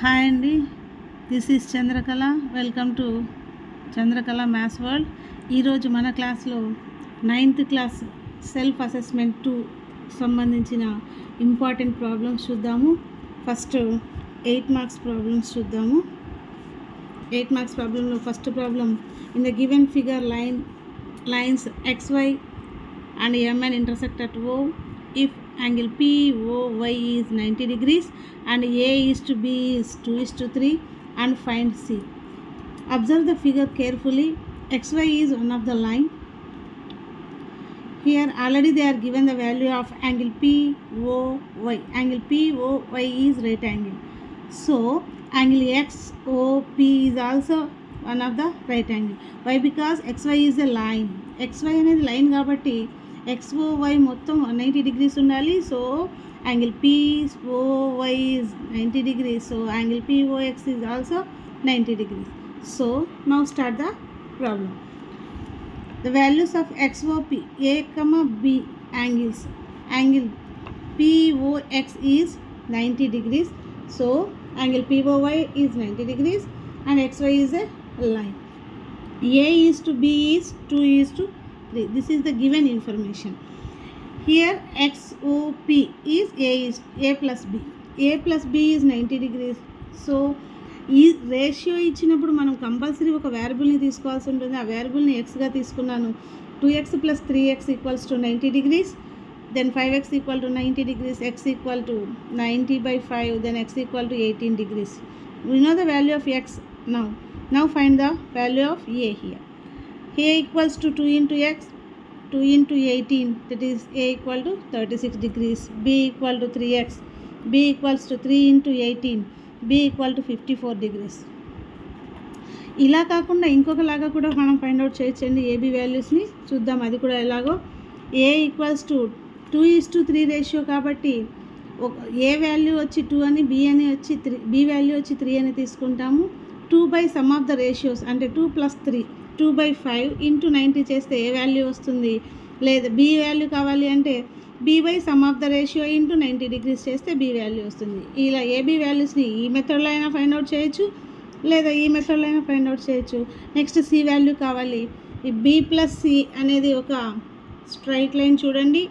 Hi అండి, this is Chandrakala. Welcome to Chandrakala maths world. ఈరోజు మన క్లాస్లో 9th క్లాస్ సెల్ఫ్ అసెస్మెంట్ 2 సంబంధించిన ఇంపార్టెంట్ ప్రాబ్లమ్స్ చూద్దాము. ఫస్ట్ 8 మార్క్స్ ప్రాబ్లమ్స్ చూద్దాము. 8 మార్క్స్ ప్రాబ్లంలో first problem, in the given figure lines XY and MN intersect at O if angle POY is 90 degrees and A is to B is 2:3 and find C. Observe the figure carefully. XY is one of the line. Here already they are given the value of angle POY. Angle POY is right angle. So angle XOP is also one of the right angle. Why? Because XY is a line. XY అనేది line కాబట్టి XOY మొత్తం 90 degrees ఉండాలి. So angle POY is 90 degrees. So angle POX is also 90 degrees. So now start the problem. The values of XOP, A, B angles. Angle POX is 90 degrees. So angle POY is 90 degrees and XY is a line. A is to B is 2:3. This is the given information. Here XOP is A plus B. A plus B is 90 degrees. So ఈ ratio ఇచ్చినప్పుడు మనం compulsory ఒక వేరియబుల్ని తీసుకోవాల్సి ఉంటుంది. ఆ వేరియబుల్ని ఎక్స్గా తీసుకున్నాను. 2x plus 3x equals to 90 degrees. Then 5x equal to 90 degrees. X equal to 90/5. Then x equal to 18 degrees. We know the value of x now. Now find the value of A here. A equals to 2 into x, 2 into 18, that is A equal to 36 degrees. B equal to 3x, B equals to 3 into 18, B equal to 54 degrees. ఇలా కాకుండా ఇంకొకలాగా కూడా మనం find out చేయొచ్చండి. AB వాల్యూస్ని చూద్దాం, అది కూడా ఎలాగో. A ఈక్వల్స్ టు 2:3 రేషియో కాబట్టి ఏ వాల్యూ వచ్చి 2 అని, B అని వచ్చి 3, B వాల్యూ వచ్చి 3 అని తీసుకుంటాము. 2/సమ్ ఆఫ్ ద రేషియోస్ అంటే 2 + 3, 2/5 ఇంటూ 90 చేస్తే ఏ వాల్యూ వస్తుంది? లేదా B వాల్యూ కావాలి అంటే B/సమ్ of the ratio into 90 degrees చేస్తే B వాల్యూ వస్తుంది. ఇలా ఏబీ వాల్యూస్ని ఈ మెథడ్లో అయినా ఫైండ్ అవుట్ చేయొచ్చు, లేదా ఈ మెథడ్లో అయినా ఫైండ్ అవుట్ చేయొచ్చు. నెక్స్ట్ C వాల్యూ కావాలి. ఈ B + C అనేది ఒక స్ట్రైట్ లైన్ చూడండి.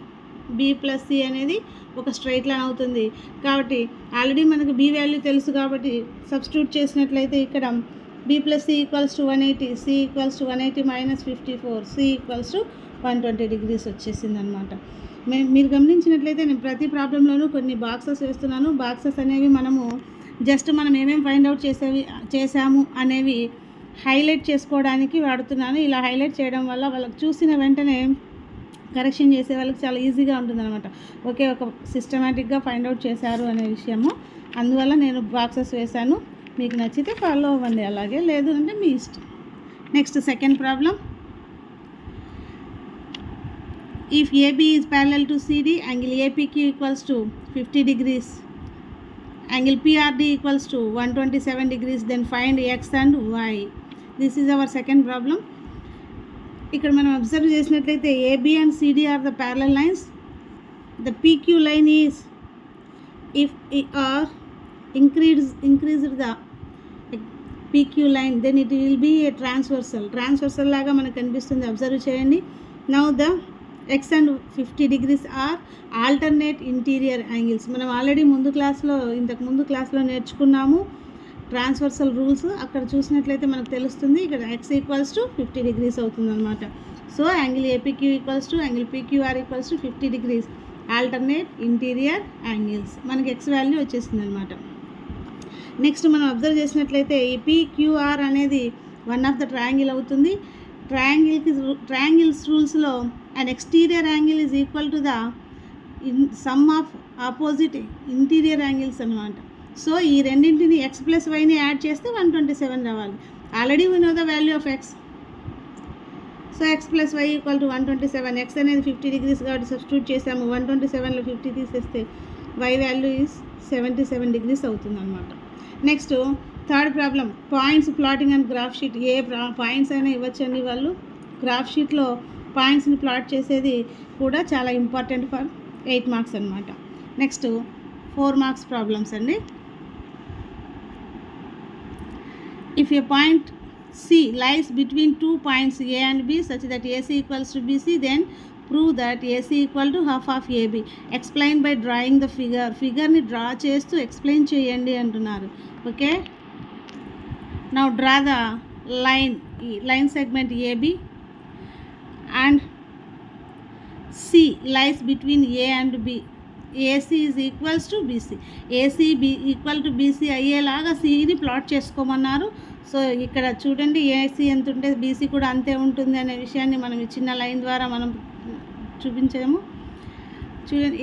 B + C అనేది ఒక స్ట్రైట్ లైన్ అవుతుంది కాబట్టి ఆల్రెడీ మనకు B వాల్యూ తెలుసు కాబట్టి సబ్స్టిట్యూట్ చేసినట్లయితే ఇక్కడ B + C equals to 180, C equals to 180 - 54, C equals to 120 degrees వచ్చేసింది అనమాట. మీరు గమనించినట్లయితే నేను ప్రతి ప్రాబ్లంలోనూ కొన్ని బాక్సెస్ వేస్తున్నాను. బాక్సెస్ అనేవి మనం ఏమేమి ఫైండ్ అవుట్ చేసాము అనేవి హైలైట్ చేసుకోవడానికి వాడుతున్నాను. ఇలా హైలైట్ చేయడం వల్ల వాళ్ళకి చూసిన వెంటనే కరెక్షన్ చేసే వాళ్ళకి చాలా ఈజీగా ఉంటుందన్నమాట. ఓకే, ఒక సిస్టమేటిక్గా ఫైండ్ అవుట్ చేశారు అనే విషయము. అందువల్ల నేను బాక్సెస్ వేశాను. మీకు నచ్చితే ఫాలో అవ్వండి, అలాగే లేదు అంటే మీ ఇష్టం. Next second problem, if AB is parallel to CD, angle APQ equals to 50 degrees, angle PRD equals to 127 degrees, then find x and y. This is our second problem. ఇక్కడ మనం అబ్జర్వ్ చేసినట్లయితే AB and CD are the parallel lines. The PQ line is, if R increased the PQ line, then it will be a transversal లాగా మనకు కనిపిస్తుంది. Observe చేయండి. Now the x and 50 degrees are alternate interior angles. మనం already ఇంతకు ముందు క్లాస్లో నేర్చుకున్నాము transversal rules. అక్కడ చూసినట్లయితే మనకు తెలుస్తుంది ఇక్కడ x ఈక్వల్స్ టు 50 degrees అవుతుంది అనమాట. So angle APQ equals to angle PQR equals to 50 degrees, alternate interior angles. మనకి ఎక్స్ వాల్యూ వచ్చేసింది అనమాట. నెక్స్ట్ మనం అబ్జర్వ్ చేసినట్లయితే ఈ PQR అనేది వన్ ఆఫ్ ద ట్రయాంగిల్ అవుతుంది. ట్రయాంగిల్స్ రూల్స్లో and exterior angle is equal to the sum of opposite interior angles అనమాట. సో ఈ రెండింటిని x + yని యాడ్ చేస్తే 127 రావాలి. Already we know the value of x. So x + y equal to 127. x అనేది 50 degrees కాబట్టి సబ్స్టిట్యూట్ చేసాము. 127లో 50 తీసేస్తే y వాల్యూ ఈజ్ 77 degrees అవుతుంది అనమాట. Next third problem, points plotting and graph sheet. A points అయినా ఇవ్వచ్చండి వాళ్ళు. గ్రాఫ్ షీట్లో పాయింట్స్ని ప్లాట్ చేసేది కూడా చాలా ఇంపార్టెంట్ ఫర్ 8 మార్క్స్ అనమాట. నెక్స్ట్ 4 మార్క్స్ ప్రాబ్లమ్స్ అండి. If a point C lies between 2 points A and B such that AC equals to BC, then prove that AC equal to half of AB. Explain by drawing the figure. ఫిగర్ని draw చేస్తూ explain చేయండి అంటున్నారు. Okay, now draw the line segment AB and C lies between A and B. AC is equals to BC. AC equal to BC అయ్యేలాగా Cని plot చేసుకోమన్నారు. So ఇక్కడ చూడండి, AC ఎంత ఉంటే BC కూడా అంతే ఉంటుంది అనే విషయాన్ని మనం ఈ చిన్న లైన్ ద్వారా మనం చూపించాము. చూడండి,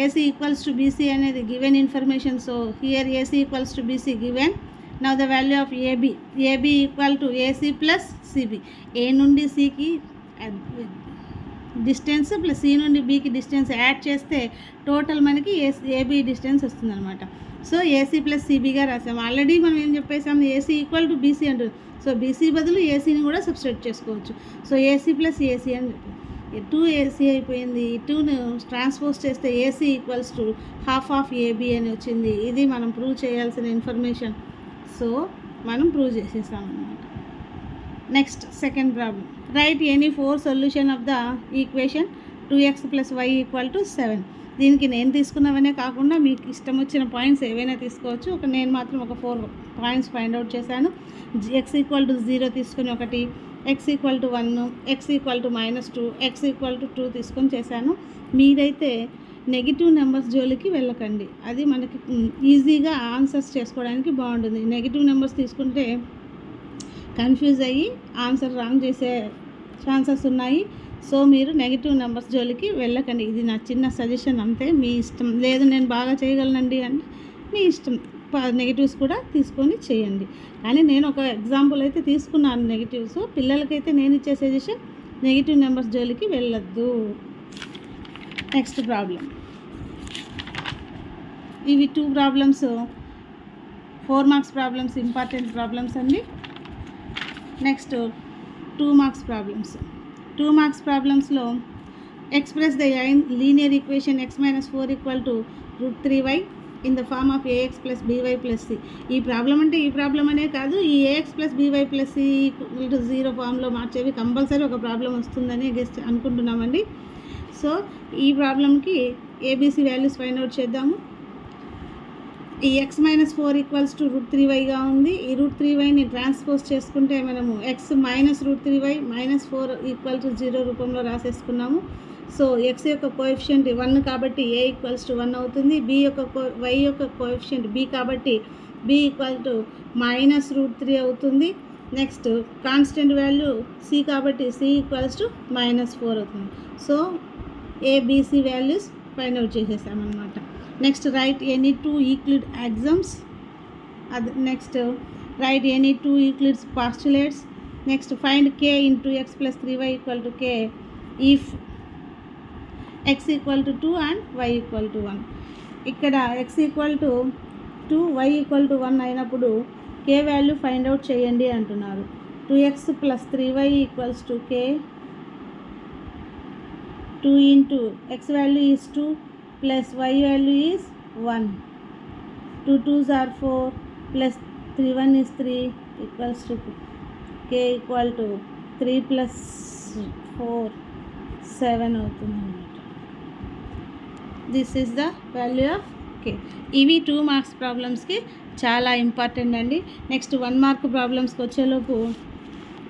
AC ఈక్వల్స్ టు BC అనేది given information. So here AC equals to BC given. Now the value of AB equal to AC plus CB. A నుండి Cకి డిస్టెన్స్ ప్లస్ C నుండి Bకి డిస్టెన్స్ యాడ్ చేస్తే టోటల్ మనకి AB డిస్టెన్స్ వస్తుందన్నమాట. So AC plus CBగా రాసాము. Already మనం ఏం చెప్పేసాము, AC ఈక్వల్ టు BC అంటుంది. సో BC బదులు ACని కూడా సబ్స్టిట్యూట్ చేసుకోవచ్చు. సో AC ప్లస్ AC అని చెప్పి 2AC అయిపోయింది. 2ను ట్రాన్స్పోజ్ చేస్తే AC equals to half of AB అని వచ్చింది. ఇది మనం ప్రూవ్ చేయాల్సిన ఇన్ఫర్మేషన్. సో మనం ప్రూవ్ చేసేసాం అన్నమాట. Next second problem. Right any 4 solution of the equation 2x + y = 7. దీనికి నేను తీసుకున్నవనే కాకుండా మీకు ఇష్టం వచ్చిన పాయింట్స్ ఏవైనా తీసుకోవచ్చు. నేను మాత్రం ఒక 4 పాయింట్స్ ఫైండ్ అవుట్ చేశాను. x = 0 తీసుకుని ఒకటి, x = 1, x = -2, x = 2 తీసుకొని చేశాను. మీరైతే నెగిటివ్ నెంబర్స్ జోలికి వెళ్ళకండి. అది మనకి ఈజీగా ఆన్సర్స్ చేసుకోవడానికి బాగుంటుంది. నెగిటివ్ నెంబర్స్ తీసుకుంటే కన్ఫ్యూజ్ అయ్యి ఆన్సర్ రాంగ్ చేసే ఛాన్సెస్ ఉన్నాయి. సో మీరు నెగిటివ్ నెంబర్స్ జోలికి వెళ్ళకండి. ఇది నా చిన్న సజెషన్ అంతే, మీ ఇష్టం. లేదు నేను బాగా చేయగలనండి అంటే మీ ఇష్టం, నెగిటివ్స్ కూడా తీసుకొని చేయండి. కానీ నేను ఒక ఎగ్జాంపుల్ అయితే తీసుకున్నాను నెగిటివ్స్. పిల్లలకైతే నేను ఇచ్చే సజెషన్ నెగిటివ్ నెంబర్స్ జోలికి వెళ్ళొద్దు. Next problem. ఇవి 2 problems 4 marks problems, important problems అండి. Next 2 marks problems. 2 మార్క్స్ ప్రాబ్లమ్స్లో express the linear equation x - 4 = √3y in the form of ax + by + c. ఈ ప్రాబ్లం అంటే ఈ ప్రాబ్లం అనే కాదు, ఈ ax + by + c = 0 ఫామ్లో మార్చేవి కంపల్సరీ ఒక ప్రాబ్లం వస్తుందని గెస్ట్ అనుకుంటున్నామండి. సో ఈ ప్రాబ్లంకి ABC వాల్యూస్ ఫైండ్ అవుట్ చేద్దాము. ఈ x - 4 = √3yగా ఉంది. ఈ √3yని ట్రాన్స్పోజ్ చేసుకుంటే మనము x - √3y -4 = 0 రూపంలో రాసేసుకున్నాము. సో x యొక్క కోఎఫిషియంట్ 1 కాబట్టి a = 1 అవుతుంది. y యొక్క కోఎఫిషియంట్ b కాబట్టి b = -√3 అవుతుంది. నెక్స్ట్ కాన్స్టెంట్ వాల్యూ c కాబట్టి c = -4 అవుతుంది. So ABC values find out చేసేసామన్నమాట. Next write any 2 Euclid axioms. Next write any 2 Euclid's postulates. Next find k × x + 3y = k if x = 2 and y = 1. ఇక్కడ x = 2, y = 1 అయినప్పుడు k value find out చేయండి అంటున్నారు. 2x + 3y = k. 2 × x value is 2 plus y value is 1. 2 2s are 4 plus 3 1 is 3 equals to k = 3 plus 4 7 అవుతుంది. This is the value of k. ఇవి 2 marks ప్రాబ్లమ్స్కి చాలా important అండి. Next 1 mark ప్రాబ్లమ్స్కి వచ్చేలోపు